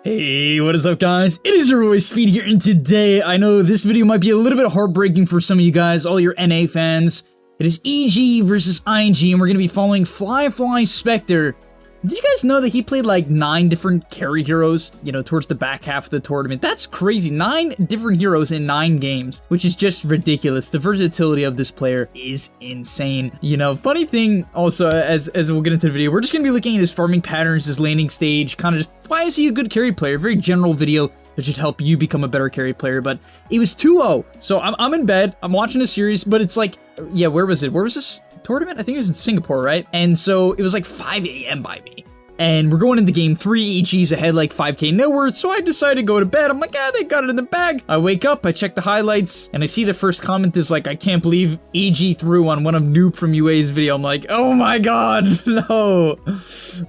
Hey, what is up guys? It is your boy Speed here, and today I know this video might be a little bit heartbreaking for some of you guys, all your NA fans. It is EG versus ING, and we're going to be following FLYFLY SPECTRE. Did you guys know that he played like 9 different carry heroes, towards the back half of the tournament? That's crazy. 9 different heroes in 9 games, which is just ridiculous. The versatility of this player is insane. Funny thing also, as we'll get into the video, we're just going to be looking at his farming patterns, his laning stage, kind of just why is he a good carry player? Very general video that should help you become a better carry player, but it was 2-0. So I'm in bed, I'm watching a series, but it's like, yeah, where was it? Where was this tournament? I think it was in Singapore, right? And so it was like 5 a.m. by me. And we're going into game 3, EG's ahead like 5k net worth, so I decided to go to bed. I'm like, they got it in the bag. I wake up, I check the highlights, and I see the first comment is like, I can't believe EG threw on one of Noob from UA's video. I'm like, oh my god, no.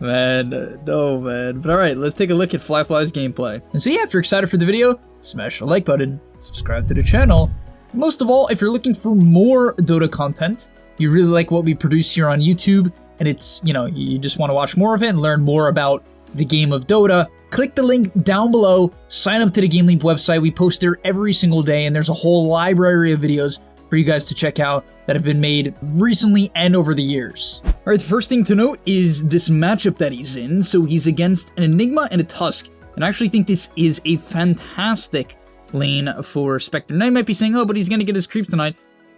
No, man. But alright, let's take a look at FLYFLY's gameplay. And so yeah, if you're excited for the video, smash the like button, subscribe to the channel. Most of all, if you're looking for more Dota content, you really like what we produce here on YouTube, and it's, you just want to watch more of it and learn more about the game of Dota, click the link down below, sign up to the gameleap website. We post there every single day, and there's a whole library of videos for you guys to check out that have been made recently and over the years. Alright, the first thing to note is this matchup that he's in. So he's against an Enigma and a Tusk, and I actually think this is a fantastic lane for Spectre. Now you might be saying, oh, but he's gonna get his creep tonight.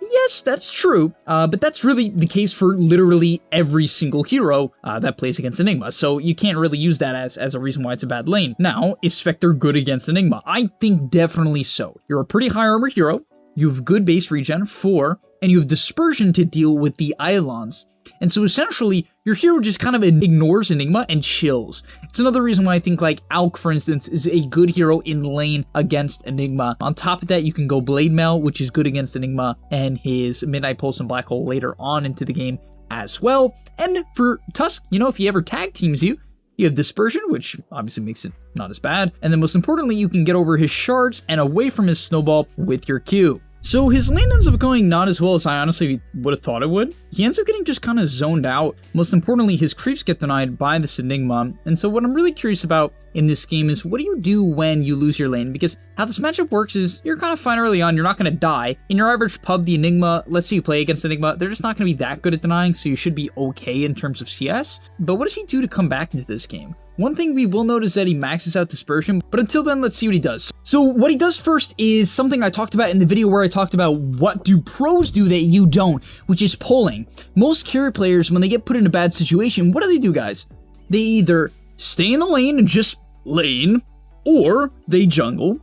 Yes, that's true, but that's really the case for literally every single hero that plays against Enigma, so you can't really use that as a reason why it's a bad lane. Now, is Spectre good against Enigma? I think definitely so. You're a pretty high armor hero, you have good base regen, 4, and you have dispersion to deal with the Iolans. And so essentially, your hero just kind of ignores Enigma and chills. It's another reason why I think like Alk, for instance, is a good hero in lane against Enigma. On top of that, you can go Blade Mail, which is good against Enigma, and his Midnight Pulse and Black Hole later on into the game as well. And for Tusk, if he ever tag teams you, you have Dispersion, which obviously makes it not as bad. And then most importantly, you can get over his shards and away from his snowball with your Q. So his lane ends up going not as well as I honestly would have thought it would. He ends up getting just kind of zoned out. Most importantly, his creeps get denied by this Enigma. And so what I'm really curious about in this game is, what do you do when you lose your lane? Because how this matchup works is, you're kind of fine early on, you're not going to die. In your average pub, the Enigma, let's say you play against Enigma, they're just not going to be that good at denying, so you should be okay in terms of CS. But what does he do to come back into this game? One thing we will note is that he maxes out Dispersion, but until then, let's see what he does. So what he does first is something I talked about in the video where I talked about what do pros do that you don't, which is pulling. Most carry players, when they get put in a bad situation, what do, guys? They either stay in the lane and just lane, or they jungle,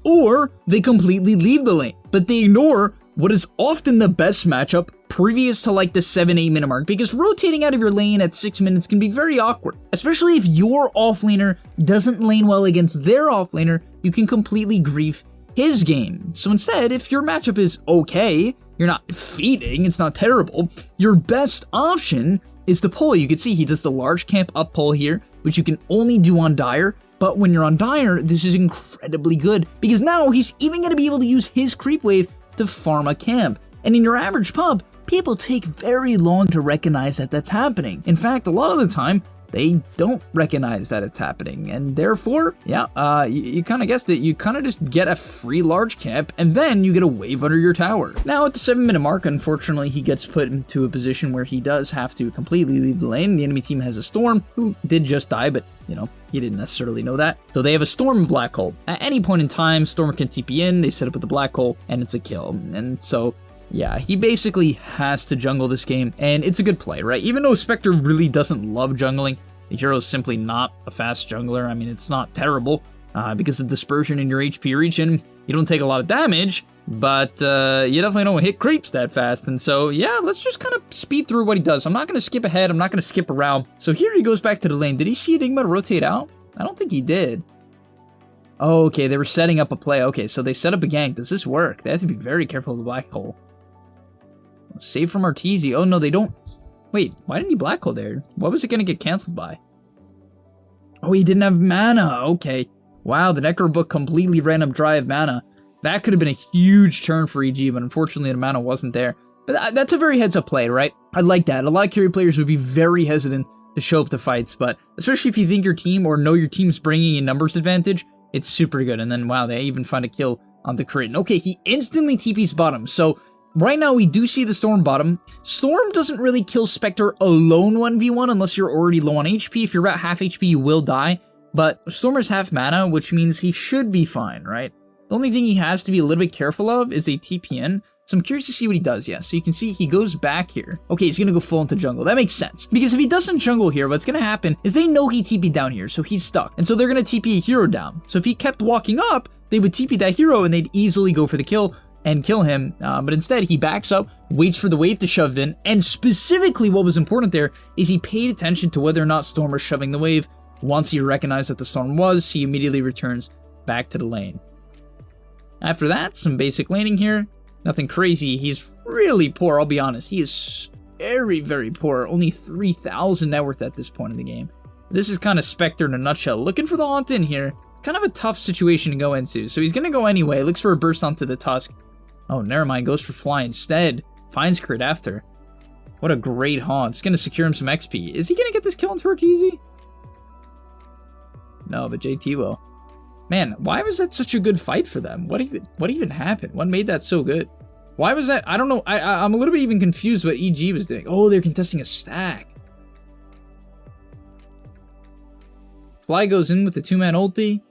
or they completely leave the lane. But they ignore what is often the best matchup previous to like the 7-8 minute mark, because rotating out of your lane at 6 minutes can be very awkward, especially if your offlaner doesn't lane well against their offlaner. You can completely grief his game. So instead, if your matchup is okay, you're not feeding, it's not terrible, your best option is to pull. You can see he does the large camp up pull here, which you can only do on Dire. But when you're on Dire, this is incredibly good, because now he's even going to be able to use his creep wave to farm a camp. And in your average pub, people take very long to recognize that that's happening. In fact, a lot of the time, they don't recognize that it's happening, and therefore, yeah, you kind of guessed it, you kind of just get a free large camp, and then you get a wave under your tower. Now, at the 7 minute mark, unfortunately, he gets put into a position where he does have to completely leave the lane. The enemy team has a Storm, who did just die, but, he didn't necessarily know that. So they have a Storm and Black Hole. At any point in time, Storm can TP in, they set up with the Black Hole, and it's a kill. And so, yeah, he basically has to jungle this game, and it's a good play, right? Even though Spectre really doesn't love jungling, the hero is simply not a fast jungler. I mean, it's not terrible, because of Dispersion in your HP region. You don't take a lot of damage, but you definitely don't hit creeps that fast. And so, yeah, let's just kind of speed through what he does. I'm not going to skip ahead. I'm not going to skip around. So here he goes back to the lane. Did he see Enigma rotate out? I don't think he did. Oh, okay, they were setting up a play. Okay, so they set up a gank. Does this work? They have to be very careful of the Black Hole. Save from Arteezy. Oh, no, they don't. Wait, why didn't he Black Hole there? What was it going to get canceled by? Oh, he didn't have mana. Okay. Wow, the Necro Book completely ran up dry of mana. That could have been a huge turn for EG, but unfortunately the mana wasn't there. But that's a very heads-up play, right? I like that. A lot of carry players would be very hesitant to show up to fights, but especially if you think your team or know your team's bringing a numbers advantage, it's super good. And then, wow, they even find a kill on the crit. Okay, he instantly TP's bottom. So right now we do see the Storm bottom. Storm doesn't really kill Spectre alone 1v1 unless you're already low on HP. If you're about half HP, you will die. But Stormer's half mana, which means he should be fine, right? The only thing he has to be a little bit careful of is a TPN. So I'm curious to see what he does, yeah. So you can see he goes back here. Okay, he's gonna go full into jungle. That makes sense. Because if he doesn't jungle here, what's gonna happen is they know he TP'd down here, so he's stuck. And so they're gonna TP a hero down. So if he kept walking up, they would TP that hero and they'd easily go for the kill and kill him. But instead, he backs up, waits for the wave to shove in, and specifically what was important there is he paid attention to whether or not Storm was shoving the wave. Once he recognized that the Storm was, he immediately returns back to the lane. After that, some basic laning here. Nothing crazy. He's really poor, I'll be honest. He is very, very poor. Only 3,000 net worth at this point in the game. This is kind of Spectre in a nutshell. Looking for the haunt in here. It's kind of a tough situation to go into. So he's going to go anyway. Looks for a burst onto the Tusk. Oh, never mind. Goes for Fly instead. Finds crit after. What a great haunt. It's going to secure him some XP. Is he going to get this kill on Torch easy? No, but JT will. Man, why was that such a good fight for them? What even happened? What made that so good? Why was that? I don't know. I'm a little bit even confused what EG was doing. Oh, they're contesting a stack. Fly goes in with the 2-man ulti.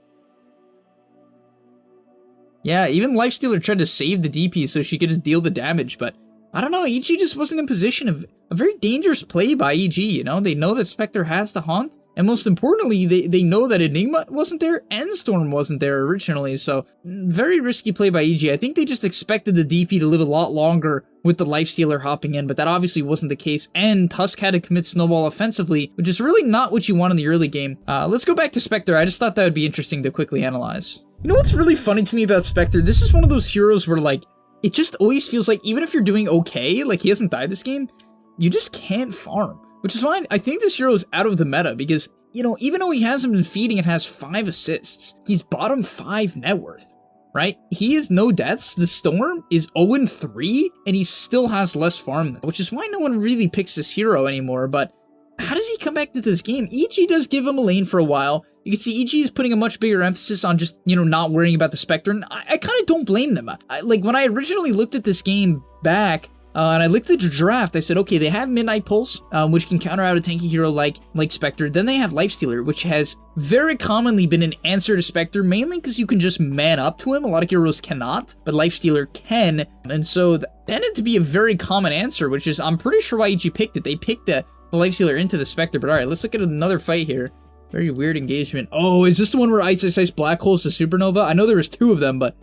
Yeah, even Lifestealer tried to save the DP so she could just deal the damage, but I don't know. EG just wasn't in position of a very dangerous play by EG, you know? They know that Spectre has the haunt. And most importantly, they know that Enigma wasn't there and Storm wasn't there originally, so very risky play by EG. I think they just expected the DP to live a lot longer with the Lifestealer hopping in, but that obviously wasn't the case, and Tusk had to commit Snowball offensively, which is really not what you want in the early game. Let's go back to Spectre. I just thought that would be interesting to quickly analyze. You know what's really funny to me about Spectre? This is one of those heroes where, like, it just always feels like even if you're doing okay, like he hasn't died this game, you just can't farm. Which is why I think this hero is out of the meta because, you know, even though he hasn't been feeding and has 5 assists, he's bottom 5 net worth, right? He has no deaths. The Storm is 0-3 and he still has less farm, which is why no one really picks this hero anymore. But how does he come back to this game? EG does give him a lane for a while. You can see EG is putting a much bigger emphasis on just, you know, not worrying about the Spectre. And I kind of don't blame them. Like when I originally looked at this game back, and I looked at the draft, I said, okay, they have Midnight Pulse, which can counter out a tanky hero like Spectre. Then they have Lifestealer, which has very commonly been an answer to Spectre, mainly because you can just man up to him. A lot of heroes cannot, but Lifestealer can. And so that tended to be a very common answer, which is, I'm pretty sure why EG picked it. They picked the Lifestealer into the Spectre, but alright, let's look at another fight here. Very weird engagement. Oh, is this the one where Ice Black Hole's the Supernova? I know there was 2 of them, but...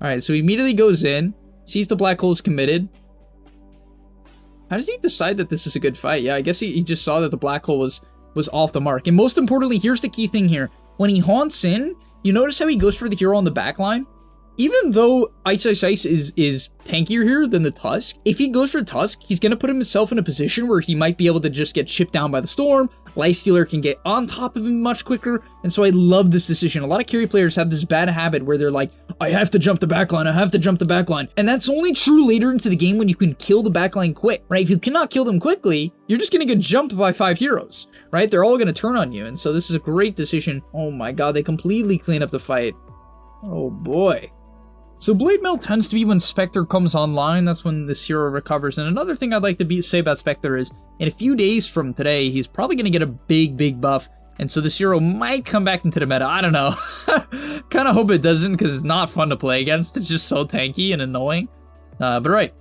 Alright, so he immediately goes in, sees the Black Hole's committed. How does he decide that this is a good fight? Yeah, I guess he just saw that the Black Hole was off the mark. And most importantly, here's the key thing here. When he haunts in, you notice how he goes for the hero on the backline? Even though Ice is tankier here than the Tusk, if he goes for Tusk, he's going to put himself in a position where he might be able to just get chipped down by the Storm. Lifestealer can get on top of him much quicker, and so I love this decision. A lot of carry players have this bad habit where they're like, I have to jump the backline, I have to jump the backline. And that's only true later into the game when you can kill the backline quick, right? If you cannot kill them quickly, you're just going to get jumped by 5 heroes, right? They're all going to turn on you, and so this is a great decision. Oh my god, they completely clean up the fight. Oh boy. So Blade Mail tends to be when Spectre comes online, that's when this hero recovers. And another thing I'd like to say about Spectre is, in a few days from today, he's probably going to get a big buff. And so this hero might come back into the meta, I don't know. Kind of hope it doesn't, because it's not fun to play against. It's just so tanky and annoying. But right,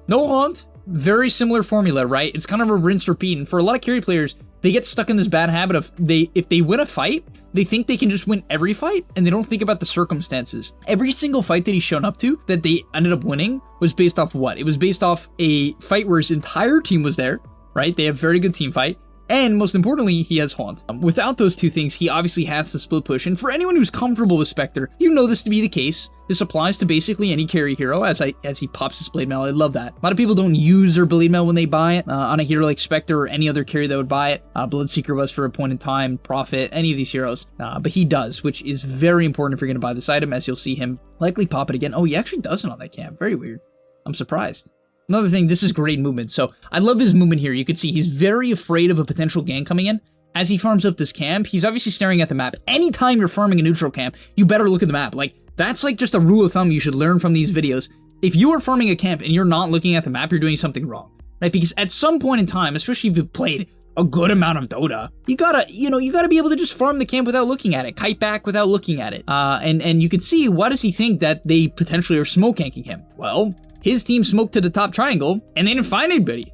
no haunt, very similar formula, right? It's kind of a rinse repeat, and for a lot of carry players, they get stuck in this bad habit of if they win a fight, they think they can just win every fight, and they don't think about the circumstances. Every single fight that he's shown up to that they ended up winning was based off what? It was based off a fight where his entire team was there, right? They have very good team fight. And most importantly, he has Haunt. Without those 2 things, he obviously has to split push. And for anyone who's comfortable with Spectre, you know this to be the case. This applies to basically any carry hero as he pops his Blade Mail. I love that. A lot of people don't use their Blade Mail when they buy it. On a hero like Spectre or any other carry that would buy it. Bloodseeker was for a point in time, Prophet, any of these heroes. But he does, which is very important if you're going to buy this item, as you'll see him likely pop it again. Oh, he actually doesn't on that camp. Very weird. I'm surprised. Another thing, this is great movement. So I love his movement here. You can see he's very afraid of a potential gank coming in. As he farms up this camp, he's obviously staring at the map. Anytime you're farming a neutral camp, you better look at the map. Like, that's like just a rule of thumb you should learn from these videos. If you are farming a camp and you're not looking at the map, you're doing something wrong, right? Because at some point in time, especially if you've played a good amount of Dota, you gotta be able to just farm the camp without looking at it, kite back without looking at it. And you can see, why does he think that they potentially are smoke ganking him? Well, his team smoked to the top triangle and they didn't find anybody.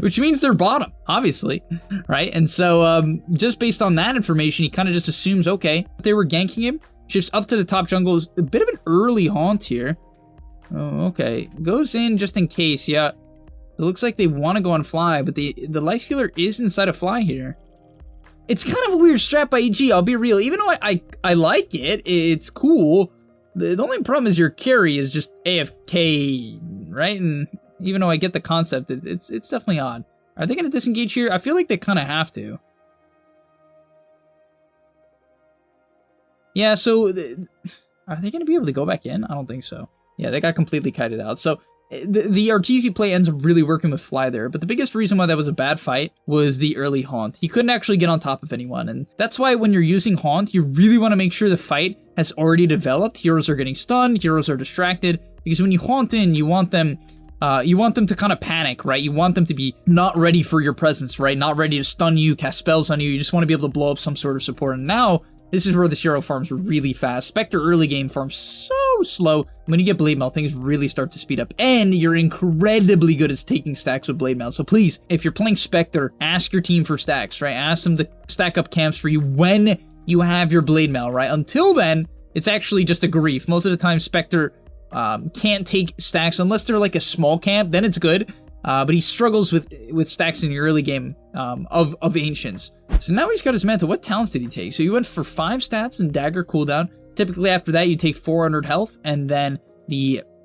Which means they're bottom, obviously, right? And so just based on that information, he kind of just assumes, okay, they were ganking him, shifts up to the top jungle, is a bit of an early haunt here. Oh, okay, goes in just in case, yeah. It looks like they want to go on Fly, but the lifestealer is inside a Fly here. It's kind of a weird strat by EG, I'll be real. Even though I like it, it's cool. The only problem is your carry is just AFK, right? And even though I get the concept, it's definitely odd. Are they going to disengage here? I feel like they kind of have to. Yeah, so are they going to be able to go back in? I don't think so. Yeah, they got completely kited out. So the Arteezy play ends up really working with Fly there, but the biggest reason why that was a bad fight was the early haunt. He couldn't actually get on top of anyone, and that's why when you're using haunt, you really want to make sure the fight has already developed. Heroes are getting stunned, heroes are distracted, because when you haunt in, you want them to kind of panic, right? You want them to be not ready for your presence, right? Not ready to stun you, cast spells on you. You just want to be able to blow up some sort of support. And now, this is where this hero farms really fast. Spectre early game farms so slow. When you get Blade Mail, things really start to speed up. And you're incredibly good at taking stacks with Blade Mail. So please, if you're playing Spectre, ask your team for stacks, right? Ask them to stack up camps for you when you have your Blade Mail, right? Until then, it's actually just a grief. Most of the time, Spectre can't take stacks unless they're like a small camp, then it's good. But he struggles with stacks in the early game of Ancients. So now he's got his mantle. What talents did he take? So he went for 5 stats and dagger cooldown. Typically after that you take 400 health, and then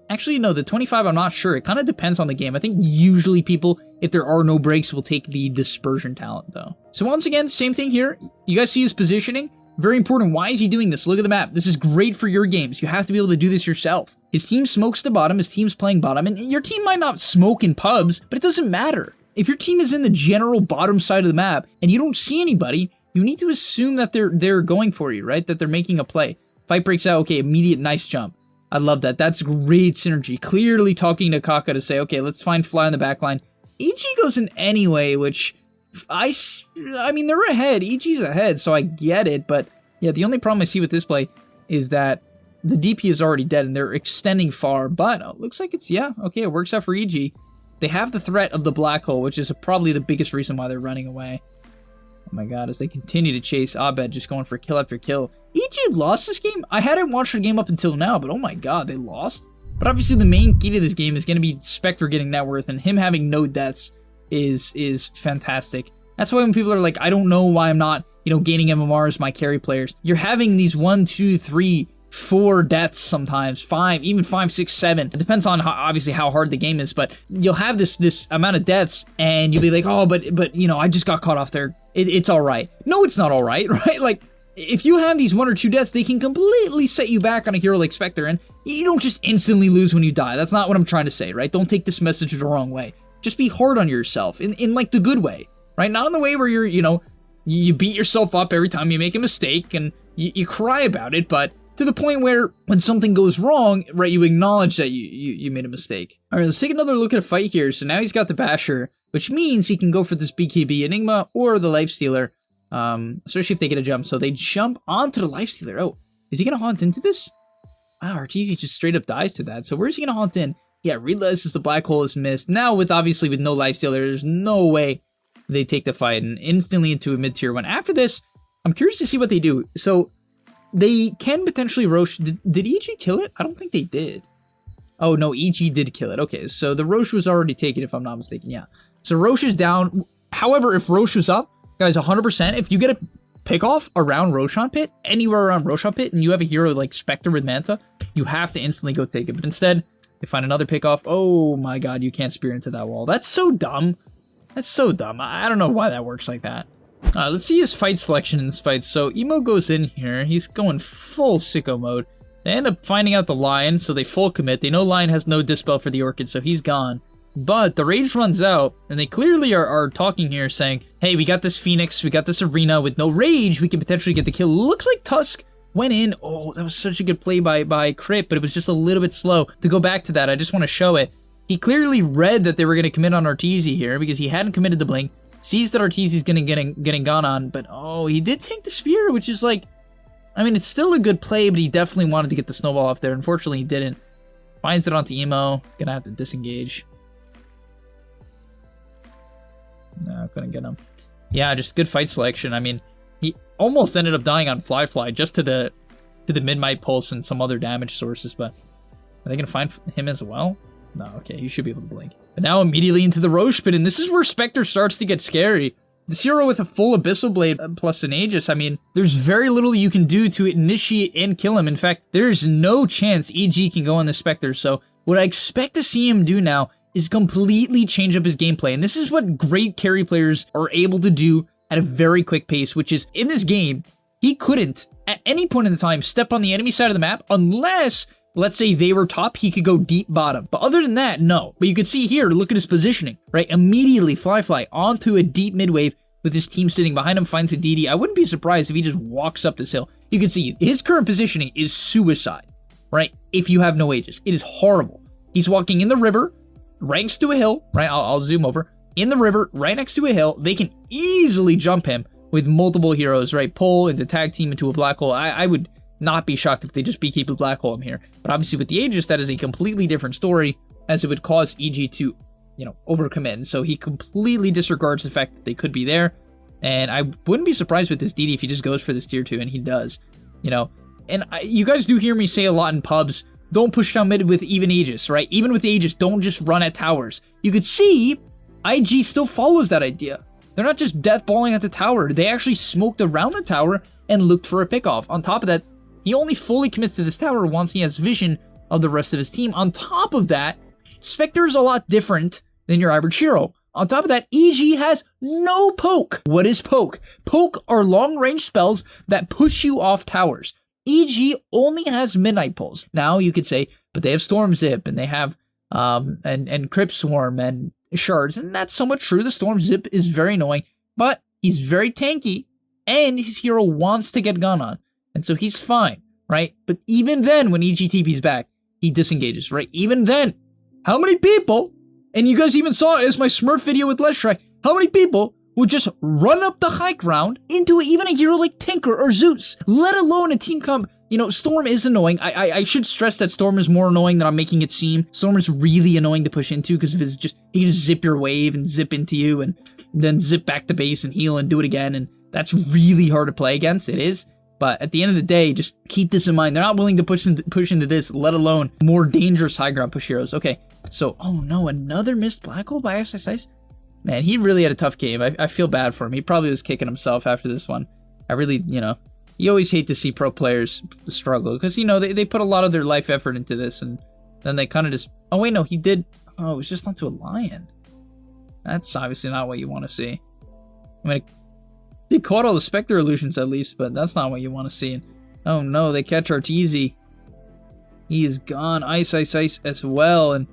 actually no, the 25 I'm not sure. It kind of depends on the game. I think usually people, if there are no breaks, will take the dispersion talent though. So once again, same thing here. You guys see his positioning? Very important. Why is he doing this? Look at the map. This is great for your games. You have to be able to do this yourself. His team smokes the bottom. His team's playing bottom. And your team might not smoke in pubs, but it doesn't matter. If your team is in the general bottom side of the map and you don't see anybody, you need to assume that they're going for you, right? That they're making a play. Fight breaks out. Okay, immediate nice jump. I love that. That's great synergy. Clearly talking to Kaka to say, okay, let's find Fly in the backline. EG goes in anyway, which I mean, they're ahead. EG's ahead, so I get it. But yeah, the only problem I see with this play is that the DP is already dead and they're extending far. But it looks like it's, yeah, okay, it works out for EG. They have the threat of the black hole, which is probably the biggest reason why they're running away. Oh my god, as they continue to chase Abed, just going for kill after kill. EG lost this game? I hadn't watched the game up until now, but oh my god, they lost? But obviously the main key to this game is going to be Spectre getting net worth, and him having no deaths is fantastic. That's why when people are like, I don't know why I'm not, you know, gaining MMR as my carry players. You're having these 1, 2, 3, 4 deaths sometimes, 5, even 5, 6, 7. It depends on obviously how hard the game is, but you'll have this amount of deaths and you'll be like, oh, but you know, I just got caught off there. It's all right. No, it's not all right, right? Like, if you have these 1 or 2 deaths, they can completely set you back on a hero like Spectre, and you don't just instantly lose when you die. That's not what I'm trying to say, right? Don't take this message the wrong way. Just be hard on yourself in like the good way, right? Not in the way where you're, you know, you beat yourself up every time you make a mistake and you cry about it, but to the point where when something goes wrong, right, you acknowledge that you made a mistake. All right, let's take another look at a fight here. So now he's got the Basher, which means he can go for this BKB Enigma or the Lifestealer, especially if they get a jump. So they jump onto the Lifestealer. Oh, is he going to haunt into this? Wow, Arteezy just straight up dies to that. So where's he going to haunt in? Yeah, realizes the black hole is missed. Now obviously with no Lifestealer, there's no way they take the fight and instantly into a mid-tier 1. After this, I'm curious to see what they do. So they can potentially Roche. Did EG kill it? I don't think they did. Oh, no, EG did kill it. Okay, so the Roche was already taken, if I'm not mistaken. Yeah. So Roche is down. However, if Roche was up, guys, 100%, if you get a pick-off around Roshan Pit, anywhere around Roshan Pit, and you have a hero like Spectre with Manta, you have to instantly go take it. But instead, they find another pick-off. Oh my god, you can't spear into that wall. That's so dumb. That's so dumb. I don't know why that works like that. Let's see his fight selection in this fight. So Emo goes in here. He's going full sicko mode. They end up finding out the Lion, so they full commit. They know Lion has no dispel for the Orchid, so he's gone. But the Rage runs out, and they clearly are talking here saying, hey, we got this Phoenix, we got this Arena. With no Rage, we can potentially get the kill. Looks like Tusk went in. Oh, that was such a good play by Crit, but it was just a little bit slow. To go back to that, I just want to show it. He clearly read that they were going to commit on Arteezy here because he hadn't committed the Blink. Sees that Arteezy's getting gone on, but oh, he did take the Spear, which is like, I mean, it's still a good play, but he definitely wanted to get the Snowball off there. Unfortunately, he didn't. Finds it onto Emo. Gonna have to disengage. No, couldn't get him. Yeah, just good fight selection. I mean, he almost ended up dying on FLYFLY just to the mid-might pulse and some other damage sources, but are they gonna find him as well? No, okay, he should be able to blink. But now immediately into the Roche Pit, and this is where Spectre starts to get scary. This hero with a full Abyssal Blade plus an Aegis, I mean, there's very little you can do to initiate and kill him. In fact, there's no chance EG can go on the Spectre, so what I expect to see him do now is completely change up his gameplay. And this is what great carry players are able to do at a very quick pace, which is, in this game, he couldn't, at any point in the time, step on the enemy side of the map unless, let's say they were top, he could go deep bottom. But other than that, no. But you can see here, look at his positioning, right? Immediately, FLYFLY onto a deep mid wave with his team sitting behind him, finds a DD. I wouldn't be surprised if he just walks up this hill. You can see his current positioning is suicide, right? If you have no Aegis. It is horrible. He's walking in the river, right next to a hill, right? I'll zoom over. In the river, right next to a hill. They can easily jump him with multiple heroes, right? Pull into tag team into a black hole. I would not be shocked if they just BKB the black hole him here. But obviously with the Aegis, that is a completely different story, as it would cause EG to, you know, overcommit. And so he completely disregards the fact that they could be there. And I wouldn't be surprised with this DD if he just goes for this tier 2, and he does, you know. And you guys do hear me say a lot in pubs, don't push down mid with even Aegis, right? Even with Aegis, don't just run at towers. You could see IG still follows that idea. They're not just deathballing at the tower. They actually smoked around the tower and looked for a pickoff. On top of that, he only fully commits to this tower once he has vision of the rest of his team. On top of that, Spectre is a lot different than your average hero. On top of that, EG has no poke. What is poke? Poke are long-range spells that push you off towers. EG only has Midnight Pulse. Now you could say, but they have Storm Zip, and they have and Crypt Swarm and Shards, and that's somewhat true. The Storm Zip is very annoying, but he's very tanky, and his hero wants to get gun on, and so he's fine, right? But even then, when EG TP's back, he disengages, right? Even then, how many people, and you guys even saw it as my Smurf video with Let's Try, how many people would just run up the high ground into even a hero like Tinker or Zeus, let alone a team comp. You know, Storm is annoying. I should stress that Storm is more annoying than I'm making it seem. Storm is really annoying to push into because of his he can just zip your wave and zip into you and then zip back to base and heal and do it again, and that's really hard to play against. It is. But at the end of the day, just keep this in mind. They're not willing to push into this, let alone more dangerous high ground push heroes. Okay, so, oh no, another missed black hole by SSIs? Man, he really had a tough game. I feel bad for him. He probably was kicking himself after this one. I really, you know, you always hate to see pro players struggle because, you know, they put a lot of their life effort into this, and then they kind of just, oh wait, no, he did, oh, it was just onto a Lion. That's obviously not what you want to see. I mean, they caught all the Spectre illusions at least, but that's not what you want to see. And, oh no, they catch Arteezy. He is gone. Ice, ice, ice as well, and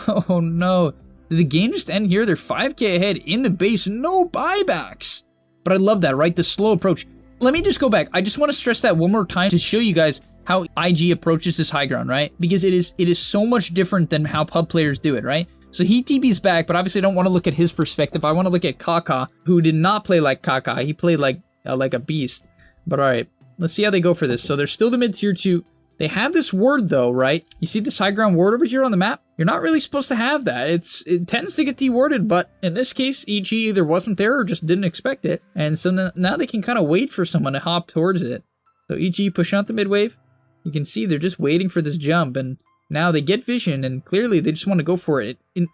oh no. Did the game just end here? They're 5k ahead in the base, no buybacks. But I love that, right? The slow approach. Let me just go back. I just want to stress that one more time to show you guys how IG approaches this high ground, right? Because it is so much different than how pub players do it, right? So he TP's back, but obviously I don't want to look at his perspective. I want to look at Kaka, who did not play like Kaka. He played like a beast. But all right, let's see how they go for this. So they're still the mid tier 2. They have this ward though, right? You see this high ground ward over here on the map? You're not really supposed to have that. It tends to get dewarded, but in this case, EG either wasn't there or just didn't expect it. And so now they can kind of wait for someone to hop towards it. So EG pushing out the mid wave. You can see they're just waiting for this jump, and now they get vision, and clearly they just want to go for it. In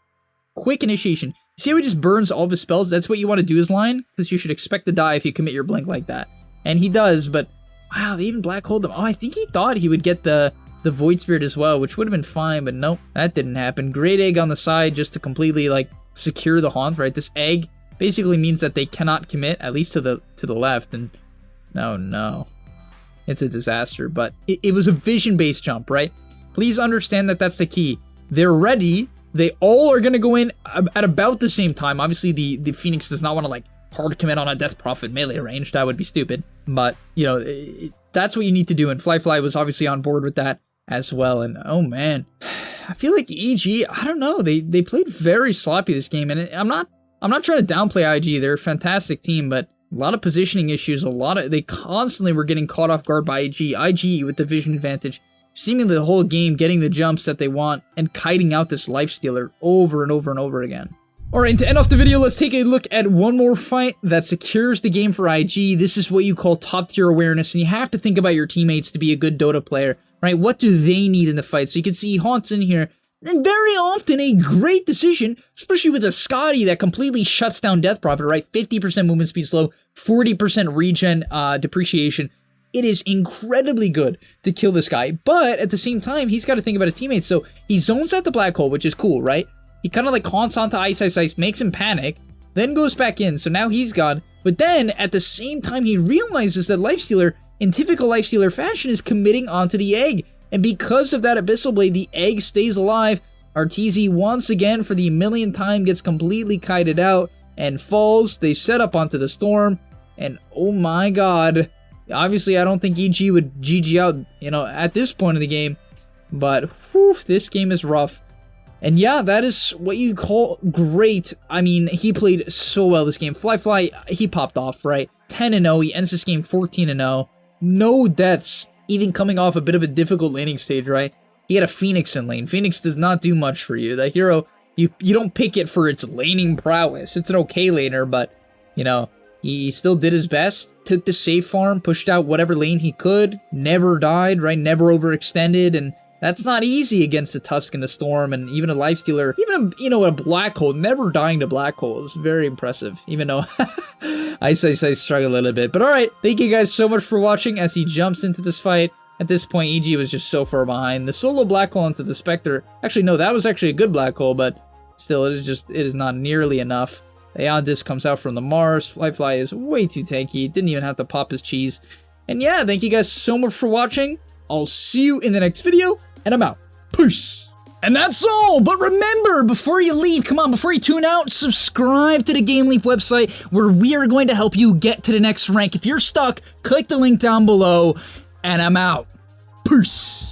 quick initiation. See how he just burns all of his spells? That's what you want to do as line, because you should expect to die if you commit your blink like that. And he does, but wow, they even black holed him. Oh, I think he thought he would get the Void Spirit as well, which would have been fine, but nope, that didn't happen. Great egg on the side just to completely like secure the haunt, right? This egg basically means that they cannot commit, at least to the left, and no. it's a disaster. But it was a vision-based jump, right? Please understand that that's the key. They're ready. They all are going to go in at about the same time. Obviously, the Phoenix does not want to, like, hard commit on a Death Prophet melee range. That would be stupid. But, you know, that's what you need to do. And FLYFLY was obviously on board with that as well. And, oh, man. I feel like EG, I don't know. They played very sloppy this game. And I'm not trying to downplay IG. They're a fantastic team, but a lot of positioning issues. They constantly were getting caught off guard by IG. IG with the vision advantage, seemingly the whole game getting the jumps that they want and kiting out this lifestealer over and over and over again. Alright, to end off the video, let's take a look at one more fight that secures the game for IG. This is what you call top tier awareness, and you have to think about your teammates to be a good Dota player, right? What do they need in the fight? So you can see Haunt's in here, and very often a great decision, especially with a Scotty that completely shuts down Death Prophet, right? 50% movement speed slow, 40% regen depreciation. It is incredibly good to kill this guy, but at the same time, he's got to think about his teammates. So he zones out the black hole, which is cool, right? He kind of like haunts onto Ice, makes him panic, then goes back in, so now he's gone. But then, at the same time, he realizes that Lifestealer, in typical Lifestealer fashion, is committing onto the egg. And because of that Abyssal Blade, the egg stays alive. Arteezy, once again, for the millionth time, gets completely kited out and falls. They set up onto the storm, and oh my god. Obviously, I don't think EG would GG out, you know, at this point in the game. But, whew, this game is rough. And yeah, that is what you call great. I mean, he played so well this game. FLYFLY, he popped off, right? 10-0, he ends this game 14-0. No deaths, even coming off a bit of a difficult laning stage, right? He had a Phoenix in lane. Phoenix does not do much for you. That hero, you don't pick it for its laning prowess. It's an okay laner, but, you know, he still did his best. Took the safe farm, pushed out whatever lane he could. Never died, right? Never overextended, and that's not easy against a Tusk and a Storm, and even a Lifestealer, even a Black Hole, never dying to Black Hole is very impressive, even though I struggle a little bit. But alright, thank you guys so much for watching as he jumps into this fight. At this point, EG was just so far behind. The solo Black Hole into the Spectre, actually no, that was actually a good Black Hole, but still, it is not nearly enough. The Aeon Disc comes out from the Mars. FLYFLY is way too tanky, didn't even have to pop his cheese. And yeah, thank you guys so much for watching. I'll see you in the next video. And I'm out. Peace. And that's all. But remember, before you leave, come on, before you tune out, subscribe to the gameleap website where we are going to help you get to the next rank. If you're stuck, click the link down below. And I'm out. Peace.